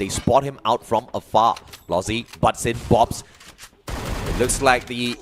they spot him out from afar. Lozzy butts in, bobs. It looks like the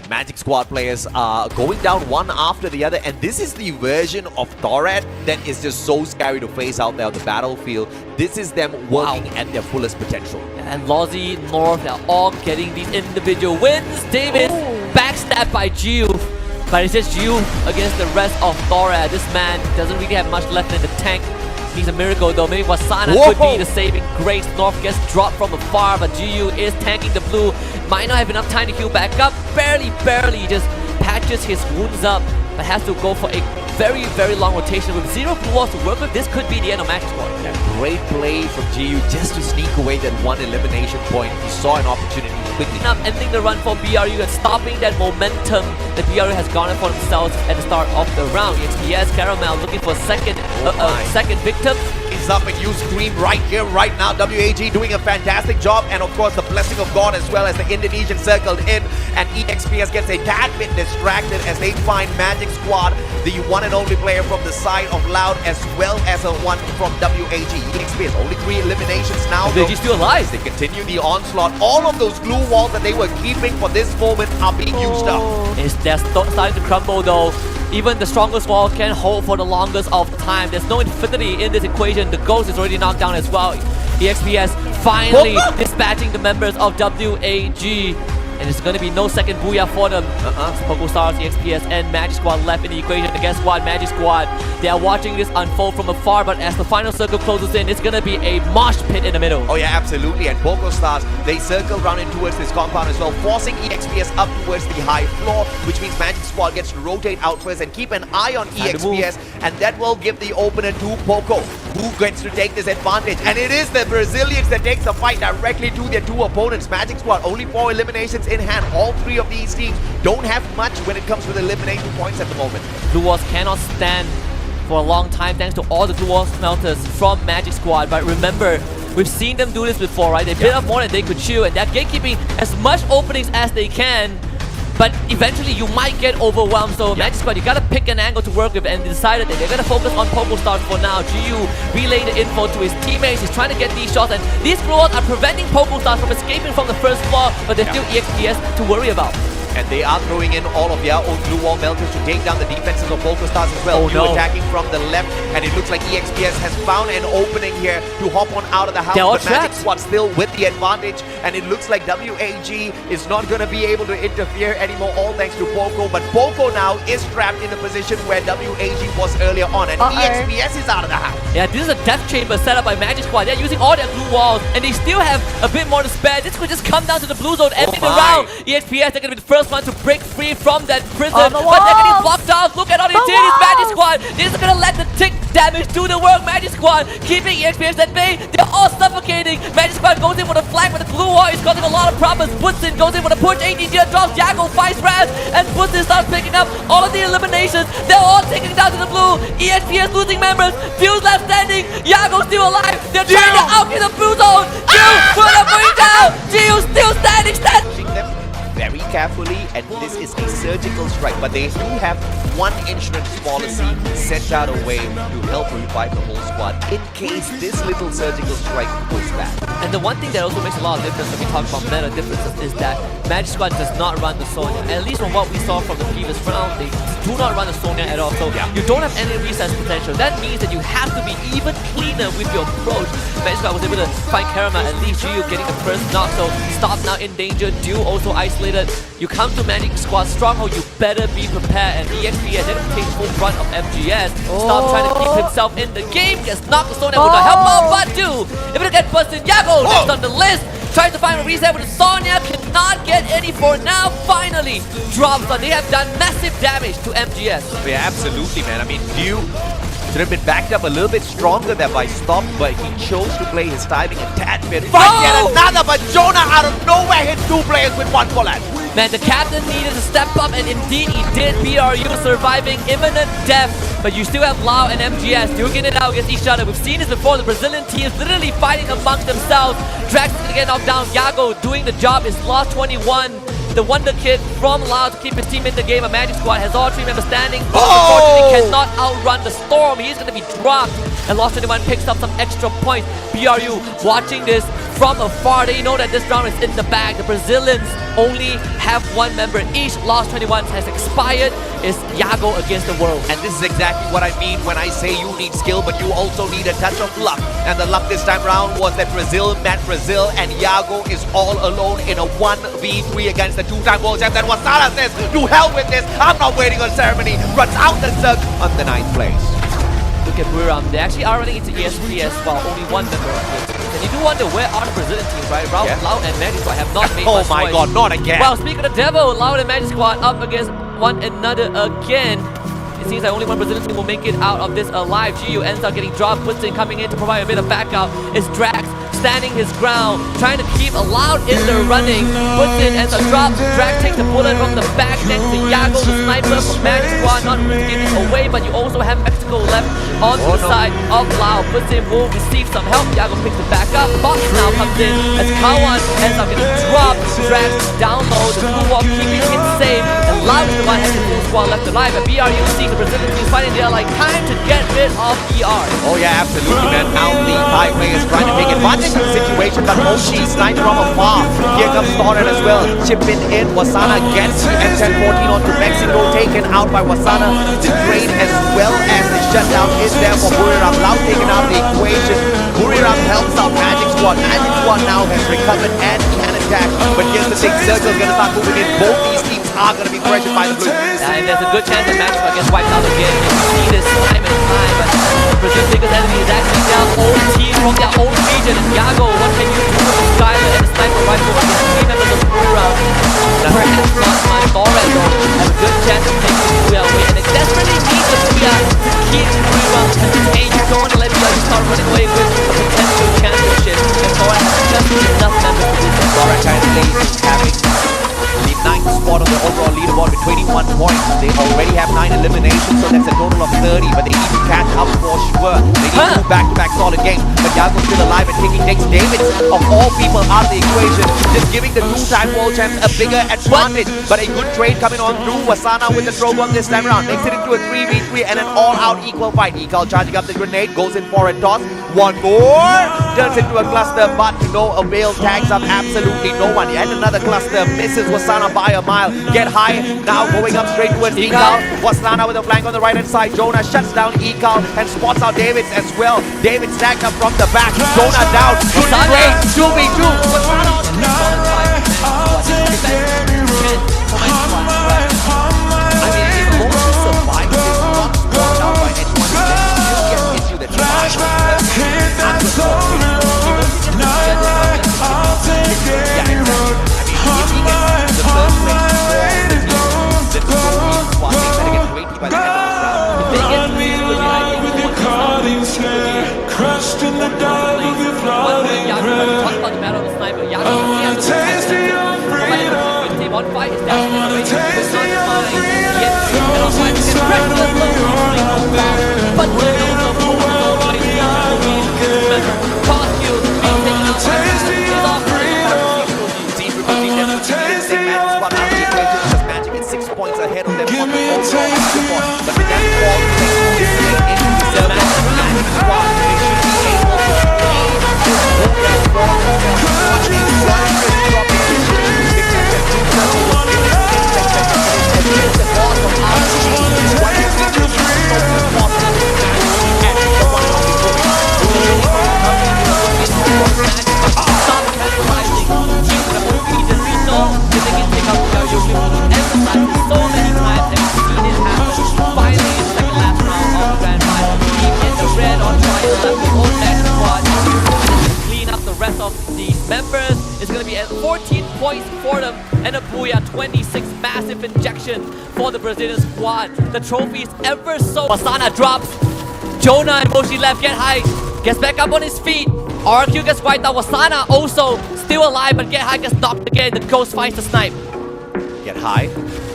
Magic Squad players are going down one after the other, and this is the version of Thorad that is just so scary to face out there on the battlefield. This is them working at their fullest potential. And Lozzy, North, they're all getting these individual wins. Davis, backstabbed by Gio. But it's just Gio against the rest of Thorad. This man doesn't really have much left in the tank. He's a miracle though. Maybe Wasana could be the saving grace. North gets dropped from afar, but Gio is tanking the blue. Might not have enough time to heal back up. Barely just patches his wounds up, but has to go for a very long rotation. With 0 blue walls to work with, this could be the end of Magic Squad. Yeah, great play from Gio just to sneak away that one elimination point. He saw an opportunity quickly. Up ending the run for BRU and stopping that momentum that BRU has garnered for themselves at the start of the round. EXPS Caramel looking for a second victim. He's up and you scream right here, right now. WAG doing a fantastic job, and of course the blessing of God as well as the Indonesian circled in, and EXPS gets a tad bit distracted as they find Magic Squad, the one and only player from the side of Loud, as well as a one from WAG. EXPS only 3 eliminations now. WAG still alive. They continue the onslaught. All of those glue walls that they were keeping for this moment are being used up. They're starting to crumble though. Even the strongest wall can hold for the longest of time. There's no infinity in this equation. The ghost is already knocked down as well. EXPS finally dispatching the members of WAG. And it's going to be no second booyah for them. Poco Stars, EXPS, and Magic Squad left in the equation. And guess what? Magic Squad, they are watching this unfold from afar, but as the final circle closes in, it's going to be a mosh pit in the middle. Oh yeah, absolutely. And Poco Stars, they circle round in towards this compound as well, forcing EXPS up towards the high floor, which means Magic Squad gets to rotate out first and keep an eye on EXPS, and that will give the opener to Poco, who gets to take this advantage. And it is the Brazilians that takes the fight directly to their 2 opponents. Magic Squad, only 4 eliminations in hand. All 3 of these teams don't have much when it comes to eliminating points at the moment. Blue Walls cannot stand for a long time thanks to all the Blue Wall smelters from Magic Squad. But remember, we've seen them do this before, right? They bit up more than they could chew, and they're gatekeeping as much openings as they can. But eventually you might get overwhelmed, so Magic Squad, you gotta pick an angle to work with, and decided that they're gonna focus on Poco Stars for now. Gio relaying the info to his teammates. He's trying to get these shots, and these blue walls are preventing Poco Stars from escaping from the first floor, but there's still EXPS to worry about. And they are throwing in all of their own glue wall melters to take down the defenses of Poco Stars as well. Attacking from the left, and it looks like EXPS has found an opening here to hop on out of the house. But Magic Squad still with the advantage, and it looks like WAG is not going to be able to interfere anymore, all thanks to Poco. But Poco now is trapped in a position where WAG was earlier on, and EXPS is out of the house. Yeah, this is a death chamber set up by Magic Squad. They're using all their blue walls, and they still have a bit more to spare. This could just come down to the blue zone ending the round. EXPS, they're going to be the first one to break free from that prison, but they're getting blocked off. Look at all they did. It's Magic Squad. They're just gonna let the tick damage do the work. Magic Squad keeping EXPS at bay. They're all suffocating. Magic Squad goes in with a flag, but the blue wall is causing a lot of problems. Woodson goes in with a push. ADG drops. Yago fights Raz, and Woodson starts picking up all of the eliminations. They're all taking down to the blue. EXPS losing members. Fuse left standing. Yago still alive. They're trying to out-get the blue zone. Gio will not bring down. Gio still standing. Very carefully, and this is a surgical strike, but they do have one insurance policy sent out away to help revive the whole squad in case this little surgical strike goes bad. And the one thing that also makes a lot of difference when we talk about meta differences is that Magic Squad does not run the Sonya. At least from what we saw from the previous round, they do not run the Sonya at all. So you don't have any recess potential. That means that you have to be even cleaner with your approach. Magic Squad was able to find Caramel, at least Gio getting the first knock. So Stop now in danger. Duel also isolated. You come to Magic Squad Stronghold, you better be prepared. And EXPS then takes full front of MGS. Stop trying to keep himself in the game. Gets knocked the stone out with the help of Batu. If it gets busted, Yago next on the list. Tries to find a reset with Sonya. Cannot get any for now. Finally drops on. They have done massive damage to MGS. Yeah, absolutely, man. I mean, Dew should have been backed up a little bit stronger there by Stop, but he chose to play his timing a tad bit. Finds yet another, but Jonah out of nowhere hits two players with one bullet. Man, the captain needed to step up, and indeed he did. BRU surviving imminent death, but you still have Lau and MGS duking it out against each other. We've seen this before. The Brazilian teams literally fighting amongst themselves. Drax is gonna get knocked down. Yago doing the job is lost 21. The Wonder Kid from Lau to keep his team in the game. A Magic Squad has all three members standing. Unfortunately, cannot outrun the storm. He's going to be dropped. and Lost 21 picks up some extra points. BRU watching this from afar, they know that this round is in the bag. The Brazilians only have one member each. Lost 21 has expired. It's Yago against the world. And this is exactly what I mean when I say you need skill, but you also need a touch of luck. And the luck this time round was that Brazil met Brazil, and Yago is all alone in a 1v3 against the two-time world champ. And Wasana says, to hell with this, I'm not waiting on ceremony. Runs out the circle on the 9th place. Look at Buriram. They actually are running into ESPS while only one member of the team. And you do wonder where are the Brazilian teams, right? Raul, Lau and Magic Squad have not made Oh my god, not again. Well, speaking of the devil, Lau and Magic Squad up against one another again. It seems like only one Brazilian team will make it out of this alive. GU ends up getting dropped. Puts in coming in to provide a bit of backup. It's Drax standing his ground, trying to keep Loud in the running. Puts in ends up dropped. Drax takes the bullet from the back next to Yago, the sniper from Magic Squad. Not to give this away, but you also have Mexico left on the side of Loud. Puts in will receive some help. Yago picks it back up. Box now comes in as Kawan ends up getting dropped. Drax down low. The blue wall keeping it safe. And Loud is the one has the full squad left alive. But BRU sees the Brazilian team fighting. They're like, time to get rid of ER. Oh yeah, absolutely, man. Now the 5 players trying to take advantage of the situation, but Moshi sniped from afar. Here comes Stoddard as well. Chipping in. Wasana gets the M1014 onto Mexico, taken out by Wasana. The trade as well as the shutdown is there for Buriram. Lau taken out of the equation. Buriram helps out Magic Squad. Magic Squad now has recovered and can attack. But here's the thing, Circle's gonna start moving in. Both these teams are gonna be pressured by the blue. And there's a good chance that Magic Squad gets wiped out again. You can see this time and time. But Brazil's biggest enemy is actually their own team from their own region. And Yago, what can you do with the Skyler and the sniper rifle against 3 members of Buriram? Perhaps not much. Torres though has a good chance to take Booyah away. And it desperately needs the Booyah to keep Buriram contained. You don't want to let Booyah start running away with a potential championship. And Torres has just enough members to do this. Torres currently having the 9th spot on the overall leaderboard with 21 points. They already have 9 eliminations, so that's a total of 30, but they need to catch up for sure. They need 2 back-to-back solid games, but Yago's still alive and kicking takes David of all people out of the equation, just giving the two-time world champs a bigger advantage. But a good trade coming on through. Wasana with the throw gun this time around, makes it into a 3v3 and an all-out equal fight. Ekal charging up the grenade, goes in for a toss. One more, turns into a cluster, but to no avail, tags up absolutely no one. Yet another cluster, misses Wasana by a mile. Get high, now going up straight towards Ekal. Wasana with a flank on the right hand side. Jonah shuts down Ekal and spots out Davids as well. David stacked up from the back. Jonah down. Good trade, 2v2. Wasana on the I mean, if Moshi survives this, not brought down by anyone, he'll get into the trial. Crushed in the dark of your flooding Talk about the battle of the sniper. Yago has the taste of your freedom. One fight is down. I want to taste of your freedom. Yes, and on fight is pressed to the floor. But we're also moving by the remember, cost you being taken out by is off Magic is 6 points ahead of them on the overall score. But with that fall, they into the Magic Squad. They should be able to hold their form. members is going to be at 14 points for them and a Booyah 26 massive injection for the Brazilian squad. The trophy is ever so. Wasana drops. Jonah and Moshi left, get high, gets back up on his feet. RQ gets wiped out. Wasana also still alive, but get high gets knocked again. The ghost finds the snipe. Get high.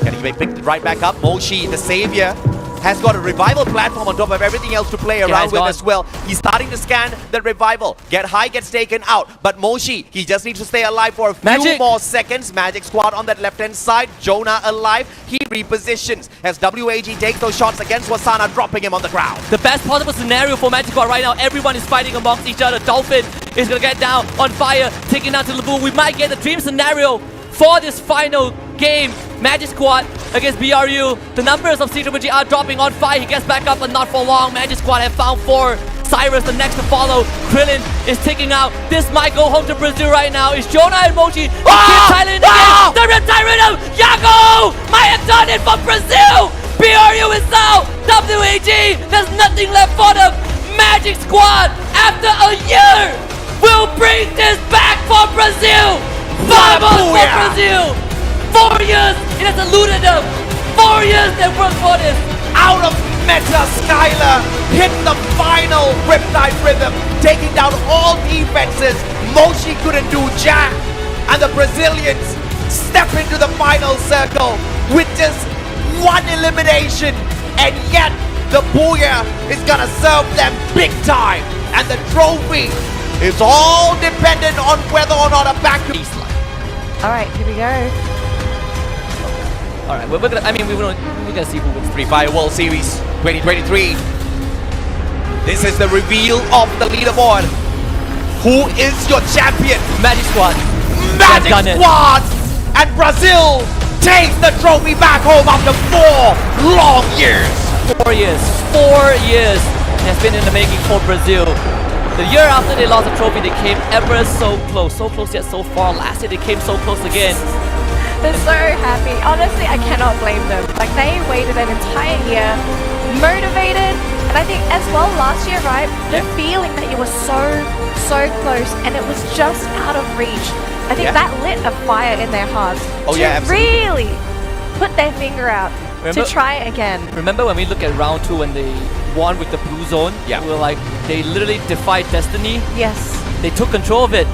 Can he be picked right back up? Moshi, the savior. has got a revival platform on top of everything else to play around with as well. He's starting to scan the revival. Get high gets taken out, but Moshi, he just needs to stay alive for a few more seconds. Magic Squad on that left-hand side. Jonah alive. He repositions as WAG takes those shots against Wasana, dropping him on the ground. The best possible scenario for Magic Squad right now. Everyone is fighting amongst each other. Dolphin is going to get down on fire, taking down to Labu. We might get the dream scenario for this final game. Magic Squad against BRU. The numbers of CWG are dropping on fire. He gets back up, but not for long. Magic Squad have found 4. Cyrus the next to follow. Krillin is ticking out. This might go home to Brazil right now. It's Jonah and Mochi. Thailand again. The Reptile Rhythm. Yago might have done it for Brazil. BRU is out. WAG. There's nothing left for them. Magic Squad, after a year, will bring this back for Brazil. Vamos for Brazil. 4 years it has eluded them. 4 years they've worked for this. Out of meta, Skylar hit the final Riptide Rhythm, taking down all defenses. Moshi couldn't do jack, and the Brazilians step into the final circle with just 1 elimination, and yet the Booyah is gonna serve them big time, and the trophy is all dependent on whether or not a back to baseline. Alright, here we go. Alright, we're gonna see who wins Free Fire World Series 2023. This is the reveal of the leaderboard. Who is your champion? Magic Squad. Magic Squad! And Brazil takes the trophy back home after 4 long years. 4 years. 4 years has been in the making for Brazil. The year after they lost the trophy, they came ever so close yet so far. Last year they came so close again. They're so happy. Honestly, I cannot blame them. Like, they waited an entire year, motivated, and I think as well last year, right? The feeling that you were so close and it was just out of reach. I think that lit a fire in their hearts to really put their finger out to try it again. Remember when we look at round 2 when they won with the blue zone? Yeah. We were like, they literally defied destiny. Yes. They took control of it.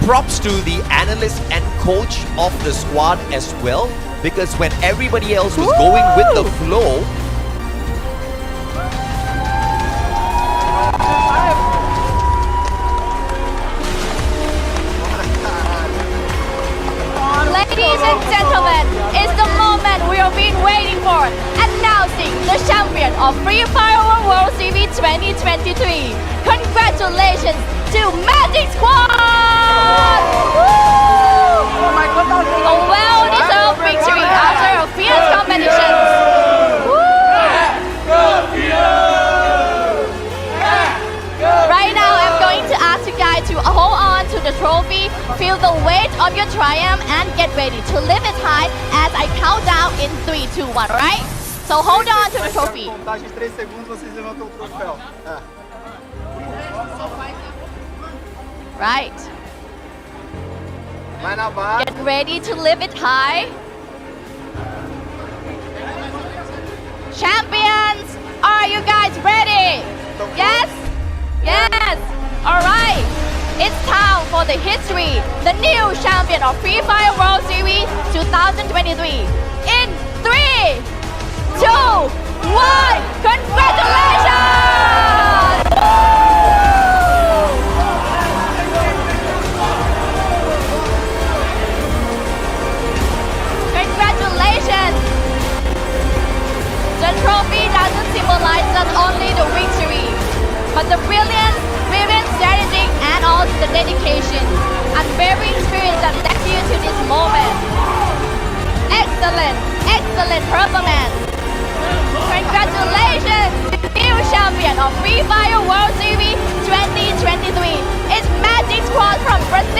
Props to the analyst and coach of the squad as well, because when everybody else was going with the flow, Ladies and gentlemen, it's the moment we have been waiting for. Announcing the champion of Free Fire World Series 2023. Congratulations to Magic Squad! Woo! A well-deserved victory after a fierce competition. Right now, I'm going to ask you guys to hold on to the trophy, feel the weight of your triumph, and get ready to lift it high as I count down in 3, 2, 1, right? So hold on to the trophy. Right. Get ready to lift it high. Champions, are you guys ready? Yes? Yes. All right. It's time for the history, the new champion of Free Fire World Series 2023. In 3, 2, 1, congratulations! Congratulations! The trophy doesn't symbolize not only the victory, but the brilliance, vivid strategy, and also the dedication, unwavering spirit that led you to this moment. Excellent, excellent performance. Congratulations, new champion of Free Fire World Series 2023. It's Magic Squad from Brazil.